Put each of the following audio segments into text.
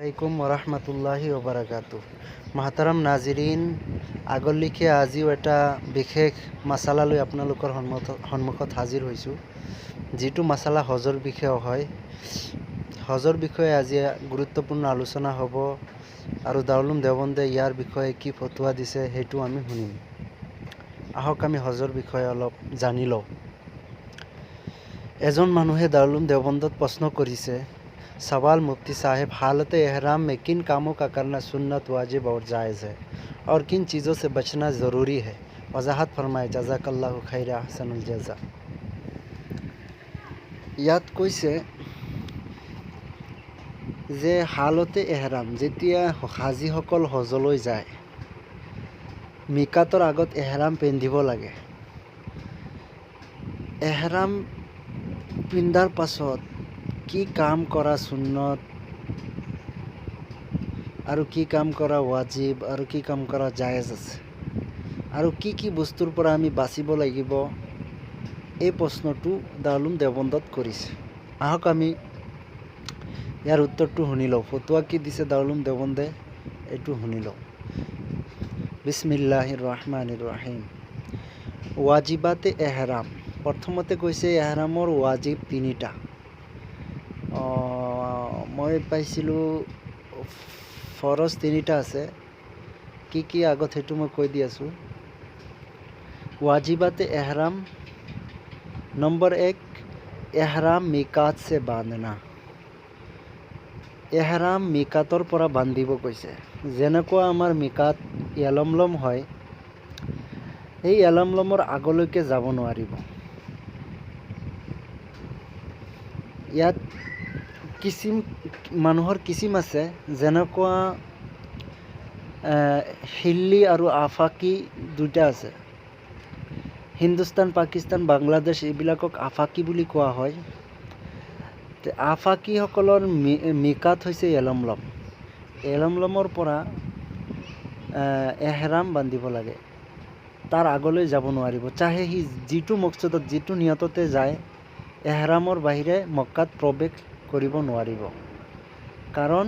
আলাইকুম ওৰহমতুল্লাহি ওবৰাকাতুহ। মাহতাৰাম নাজিৰিন, আগলৈকে আজিও এটা বিশেষ মাছালা লৈ আপোনালোকৰ সন্মুখত হাজিৰ হৈছোঁ, যিটো মাছালা হজৰ বিষয়ে হয়। হজৰ বিষয়ে আজি গুৰুত্বপূৰ্ণ আলোচনা হ'ব আৰু দাৰুল উলুম দেওবন্দে ইয়াৰ বিষয়ে কি ফতোৱা দিছে সেইটো আমি শুনিম। আহক আমি হজৰ বিষয়ে অলপ জানি লওঁ। এজন মানুহে দাৰুল উলুম দেওবন্দত প্ৰশ্ন কৰিছে, सवाल मुफ्ती साहब, हालत एहराम में किन कामों का करना सुन्नत, वाजिब और जायज़ है और किन चीज़ों से बचना ज़रूरी है? वजाहत फरमाए। जज़ाकल्लाहु खैर अहसनुल जज़ा। ইয়াত কৈছে যে হালতে এহৰাম, যেতিয়া হাজীসকল হজলৈ যায়, মিকাতৰ আগত এহৰাম পিন্ধিব লাগে। এহৰাম পিন্ধাৰ পাছত কি কাম কৰা সুন্নত আৰু কি কাম কৰা ৱাজিব আৰু কি কাম কৰা জায়েজ আছে আৰু কি কি বস্তুৰ পৰা আমি বাচিব লাগিব, এই প্ৰশ্নটো দাৰুল উলুম দেওবন্দত কৰিছে। আহক আমি ইয়াৰ উত্তৰটো শুনি লওঁ। ফতোৱা কি দিছে দাৰুল উলুম দেওবন্দে, এইটো শুনি লওঁ। বিসমিল্লাহিৰ ৰহমানিৰ ৰহিম। ৱাজিবাতে এহৰাম, প্ৰথমতে কৈছে এহৰামৰ ৱাজিব তিনিটা। মই পাইছিলোঁ ফৰজ তিনিটা আছে। কি কি আগত সেইটো মই কৈ দি আছোঁ। ৱাজিবাতে এহৰাম, নম্বৰ 1, এহৰাম মিকাত সে বান্ধনা। এহৰাম মিকাতৰ পৰা বান্ধিব কৈছে। যেনেকুৱা আমাৰ মিকাত ইয়ালমলম হয়, এই ইয়ালমলমৰ আগলৈকে যাব নোৱাৰিব। ইয়াত মানুহৰ কিচিম আছে, যেনেকুৱা হিল্লী আৰু আফাকি দুটা আছে। হিন্দুস্তান, পাকিস্তান, বাংলাদেশ এইবিলাকক আফাকি বুলি কোৱা হয়। আফাকিসকলৰ মিকাত হৈছে এলমলম। এলমলমৰ পৰা এহৰাম বান্ধিব লাগে, তাৰ আগলৈ যাব নোৱাৰিব। চাহে সি যিটো মকচদত, যিটো নিয়ততে যায়, এহৰামৰ বাহিৰে মক্কাত প্ৰৱেশ কৰিব নোৱাৰিব। কাৰণ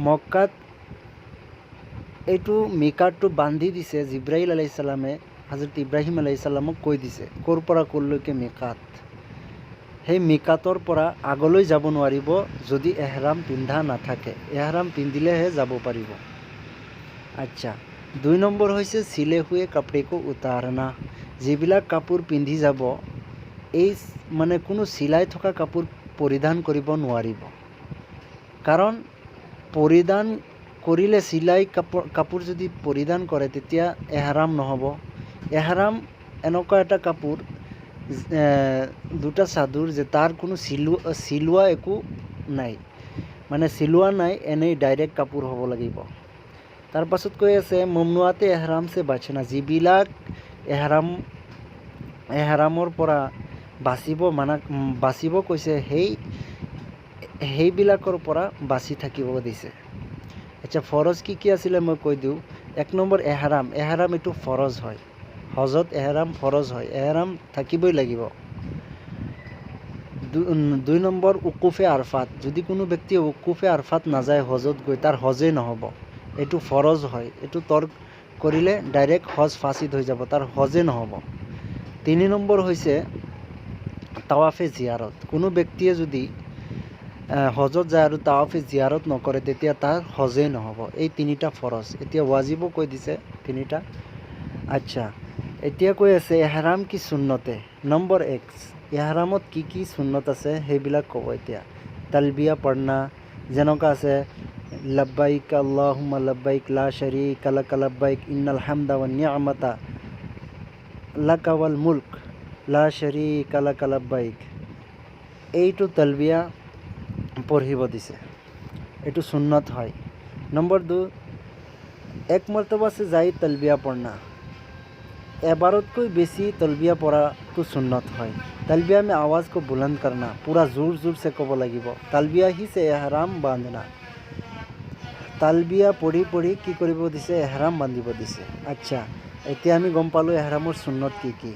মক্কাত এইটো মিকাতটো বান্ধি দিছে জিব্ৰাইল আলাইহিছ সালামে, হজৰত ইব্ৰাহিম আলাইহিছ সালামক কৈ দিছে ক'ৰ পৰা ক'লৈকে মিকাত। সেই মিকাতৰ পৰা আগলৈ যাব নোৱাৰিব যদি এহৰাম পিন্ধা নাথাকে। এহৰাম পিন্ধিলেহে যাব পাৰিব। আচ্ছা, 2 নম্বৰ হৈছে চিলে হুৱে কাপড়ে কো উতাৰনা। যিবিলাক কাপোৰ পিন্ধি যাব, এই মানে কোনো চিলাই থকা কাপোৰ পৰিধান কৰিব নোৱাৰিব। কাৰণ পৰিধান কৰিলে, চিলাই কাপোৰ যদি পৰিধান কৰে, তেতিয়া এহৰাম নহ'ব। এহৰাম এনেকুৱা এটা কাপোৰ, দুটা চাদৰ যে তাৰ কোনো চিলোৱা একো নাই, মানে চিলোৱা নাই, এনেই ডাইৰেক্ট কাপোৰ হ'ব লাগিব। তাৰ পাছত কৈ আছে মমনুৱাতে এহৰাম সে বাচনা। যিবিলাক এহৰামৰ পৰা বাচিব কৈছে, সেইবিলাকৰ পৰা বাচি থাকিব দিছে। আচ্ছা, ফৰজ কি কি আছিলে মই কৈ দিওঁ। 1 নম্বৰ এহৰাম। এহৰাম এইটো ফৰজ হয়। হজত এহৰাম ফৰজ হয়, এহৰাম থাকিবই লাগিব। 2 নম্বৰ উকুফে আৰফাত। যদি কোনো ব্যক্তিয়ে উকুফে আৰফাত নাযায়, হজত গৈ, তাৰ হজেই নহ'ব। এইটো ফৰজ হয়, এইটো তৰ্ক কৰিলে ডাইৰেক্ট হজ ফাচিদ হৈ যাব, তাৰ হজেই নহ'ব। 3 নম্বৰ হৈছে তাৱাফে জিয়াৰত। কোনো ব্যক্তিয়ে যদি হজত যায় আৰু তাৱাফে জিয়াৰত নকৰে, তেতিয়া তাৰ হজেই নহ'ব। এই 3টা ফৰজ। এতিয়া ৱাজিবো কৈ দিছে 3টা। আচ্ছা, এতিয়া কৈ আছে এহৰাম কি সুন্নতে। নম্বৰ 1, এহৰামত কি কি সুন্নত আছে সেইবিলাক ক'ব। এতিয়া তালবিয়া পঢ়না, যেনেকুৱা আছে লব্বাইক আল্লাহুম্মা লব্বাইক লা শাৰীকা লাকা লব্বাইক ইন্নাল হামদা ওয়ান নি'মাতা লাকা ওয়াল মুলক লা শাৰীকা লাকা লব্বাইক। এইটো তালবিয়া পঢ়িব দিছে, এইটো সুন্নত হয়। নম্বৰ 2, 1 মৰ্তবা সে যাই তালবিয়া পঢ়না। এবাৰতকৈ বেছি তালবিয়া পঢ়াটো সুন্নত হয়। তালবিয়া में आवाज़ को बुलंद करना, पूरा जोर जोर से ক'ব লাগিব। তালবিয়া ही से एहराम बांधना। তালবিয়া পঢ়ি পঢ়ি কি কৰিব দিছে, এহৰাম বান্ধিব দিছে। আচ্ছা, এতিয়া আমি গম পালোঁ এহৰামৰ সুন্নত কি কি।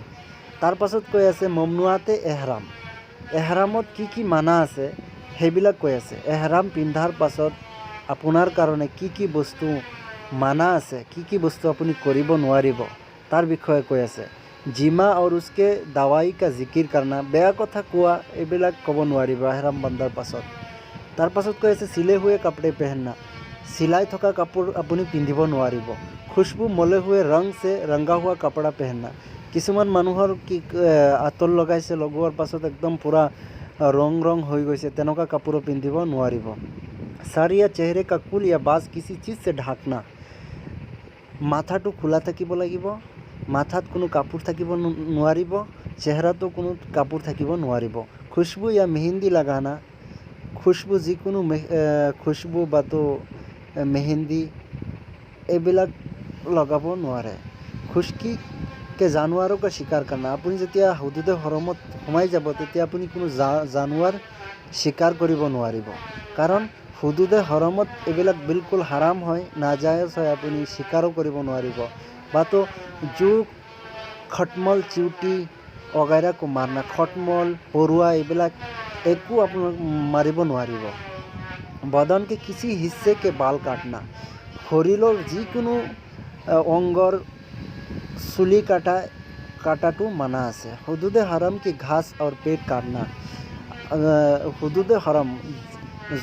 তাৰ পাছত কৈ আছে মমনুৱাতে এহৰাম। এহৰামত কি কি মানা আছে সেইবিলাক কৈ আছে। এহৰাম পিন্ধাৰ পাছত আপোনাৰ কাৰণে কি কি বস্তু মানা আছে, কি কি বস্তু আপুনি কৰিব নোৱাৰিব তাৰ বিষয়ে কৈ আছে। জিমা আৰু উসকে দাৱাই কা জিকিৰ কৰনা, বেয়া কথা কোৱা এইবিলাক ক'ব নোৱাৰিব এহৰাম বান্ধাৰ পাছত। তাৰ পাছত কৈ আছে চিলে হুৱে কাপড়ে পেহেননা, চিলাই থকা কাপোৰ আপুনি পিন্ধিব নোৱাৰিব। খুশবু মলে হুৱে ৰং চে ৰংগা হোৱা কাপৰা পেহেননা, কিছুমান মানুহৰ কি আতৰ লগাইছে, লগোৱাৰ পাছত একদম পূৰা ৰং হৈ গৈছে, তেনেকুৱা কাপোৰো পিন্ধিব নোৱাৰিব। सर या चेहरे का कुल या बाज किसी चीज़ से ढाकना, মাথাটো খোলা থাকিব লাগিব, মাথাত কোনো কাপোৰ থাকিব নোৱাৰিব, চেহেৰাটো কোনো কাপোৰ থাকিব নোৱাৰিব। খুশবু या মেহেন্দি লাগানা, খুশবু যিকোনো খুশবু বা তো মেহেন্দি এইবিলাক লগাব নোৱাৰে। খুশকি কে জানুৱাৰো কা চিকাৰ কৰনা, আপুনি যেতিয়া হুদুদে হৰমত সোমাই যাব তেতিয়া আপুনি কোনো জানুৱাৰ চিকাৰ কৰিব নোৱাৰিব, কাৰণ হুদুদে হৰমত এইবিলাক বিলকুল হাৰাম হয়, নাজায়েজ হয়, আপুনি চিকাৰো কৰিব নোৱাৰিব। বা তো জোক, খটমল, চিউটি वगैरह को मारना, খটমল, পৰুৱা এইবিলাক একো আপোনাক মাৰিব নোৱাৰিব। বদন কে কিসি হিস্সে কে বাল কাটনা, শৰীৰৰ যিকোনো অংগৰ চুলি কাটাটো মানা আছে। হুদুদে হৰম কি ঘাস আৰু পেট কাটনা, হুদুদে হৰম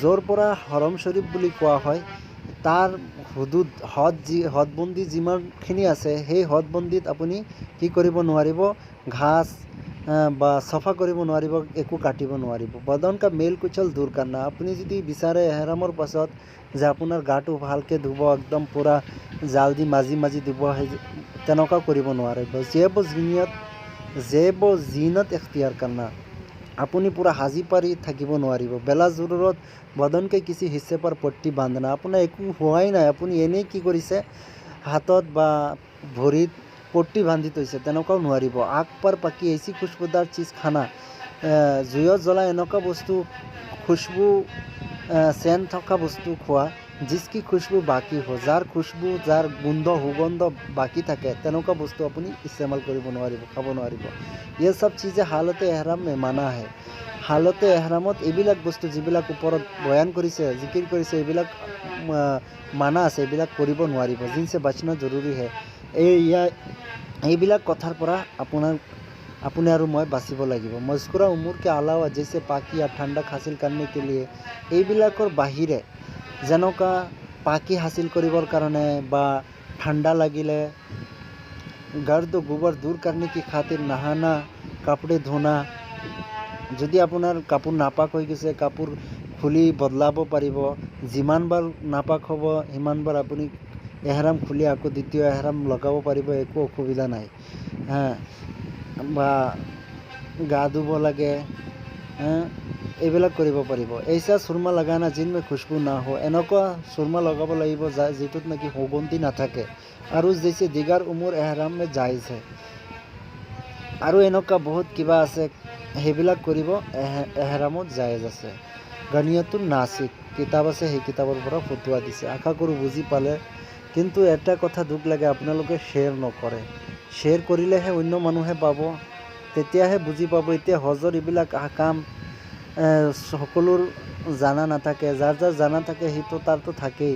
য'ৰ পৰা হৰম শ্বৰীফ বুলি কোৱা হয় তাৰ হুদুদ হদবন্দী যিমানখিনি আছে সেই হদবন্দীত আপুনি কি কৰিব নোৱাৰিব, ঘাস বা চফা কৰিব নোৱাৰিব, একো কাটিব নোৱাৰিব। বদন কা মেল কুচল দূৰ কৰনা, আপুনি যদি বিচাৰে এহৰামৰ পাছত যে আপোনাৰ গাটো ভালকৈ ধুব, একদম পূৰা জাল দি মাজি ধুব, তেনেকুৱা কৰিব নোৱাৰিব। জেব জিনত এখতিয়াৰ কৰনা, আপুনি পূৰা সাজি পাৰি থাকিব নোৱাৰিব। বেলা জৰুৰত বদন কে কিসি হিস্সে পৰ পট্টি বান্ধনা, আপোনাৰ একো হোৱাই নাই, আপুনি এনেই কি কৰিছে হাতত বা ভৰিত পট্টি বান্ধি থৈছে, তেনেকুৱাও নোৱাৰিব। আগ পাৰ পাকি এচি খুশবুদাৰ চিজ খানা, জুইত জ্বলাই এনেকুৱা বস্তু খুশবু চেন থকা বস্তু খোৱা, जिसकी खुशबू बाकी हो, যাৰ খুশবু যাৰ সুগন্ধ বাকী থাকে তেনেকুৱা বস্তু আপুনি ইস্তেমাল কৰিব নোৱাৰিব, খাব নোৱাৰিব। ये सब चीज़ें हालत एहराम में माना है। হালতে এহৰামত এইবিলাক বস্তু যিবিলাক ওপৰত বয়ান কৰিছে, জিকিৰ কৰিছে, এইবিলাক মানা আছে, এইবিলাক কৰিব নোৱাৰিব। জিনছে বাচনা জৰুৰী হে, এইবিলাক কথাৰ পৰা আপুনি আৰু মই বাচিব লাগিব। মজকুৰা উমুৰ কে আলাৱা জেছে পাকি আৰু ঠাণ্ডা হাসিল কৰনে কে লিয়ে, এইবিলাকৰ বাহিৰে যেনেকুৱা পাকি হাসিল কৰিবৰ কাৰণে বা ঠাণ্ডা লাগিলে গৰ্দ গোবৰ দূৰ কৰনে কি খাতিৰ নাহানা, কাপড়ে ধোনা, যদি আপোনাৰ কাপোৰ নাপাক হৈ গৈছে কাপোৰ খুলি বদলাব পাৰিব, যিমানবাৰ নাপাক হ'ব সিমানবাৰ আপুনি এহৰাম খুলি আকৌ দ্বিতীয় এহৰাম লগাব পাৰিব, একো অসুবিধা নাই। বা গা ধুব লাগে, এইবিলাক কৰিব পাৰিব। এইচা চুৰমা লগানা জিনমে খুশবু না हो, এনেকুৱা চুৰমা লগাব লাগিব যিটোত নেকি সুগন্ধি নাথাকে। আৰু জেছে দিগাৰ উমুৰ এহৰাম মে জায়েজ হে, আৰু এনেকুৱা বহুত কিবা আছে সেইবিলাক কৰিব এহৰামত জায়েজ আছে। গানিয়াতুন নাছিক কিতাপ আছে, সেই কিতাপৰ পৰা ফটোৱা দিছে। আশা কৰোঁ বুজি পালে, কিন্তু এটা কথা দুখ লাগে আপোনালোকে শ্বেয়াৰ নকৰে। শ্বেয়াৰ কৰিলেহে অন্য মানুহে পাব, তেতিয়াহে বুজি পাব। এতিয়া হজৰ এইবিলাক কাম সকলোৰ জানা নাথাকে, যাৰ জানা থাকে সেইটো তাৰতো থাকেই,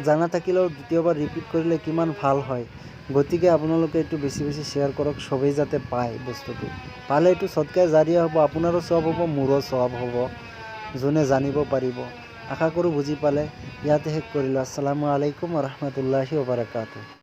জানা থাকিলেও দ্বিতীয়বাৰ ৰিপিট কৰিলে কিমান ভাল হয়। গতিকে আপোনালোকে এইটো বেছি শ্বেয়াৰ কৰক, চবেই যাতে পায় বস্তুটো। পালে এইটো সদকায়ে জাৰিয়া হ'ব, আপোনাৰো সব হ'ব, মোৰো সব হ'ব, যোনে জানিব পাৰিব। আশা কৰোঁ বুজি পালে। ইয়াতে শেষ কৰিলোঁ। আসসালামু আলাইকুম ওয়া ৰাহমাতুল্লাহি ওয়া বাৰাকাতুহু।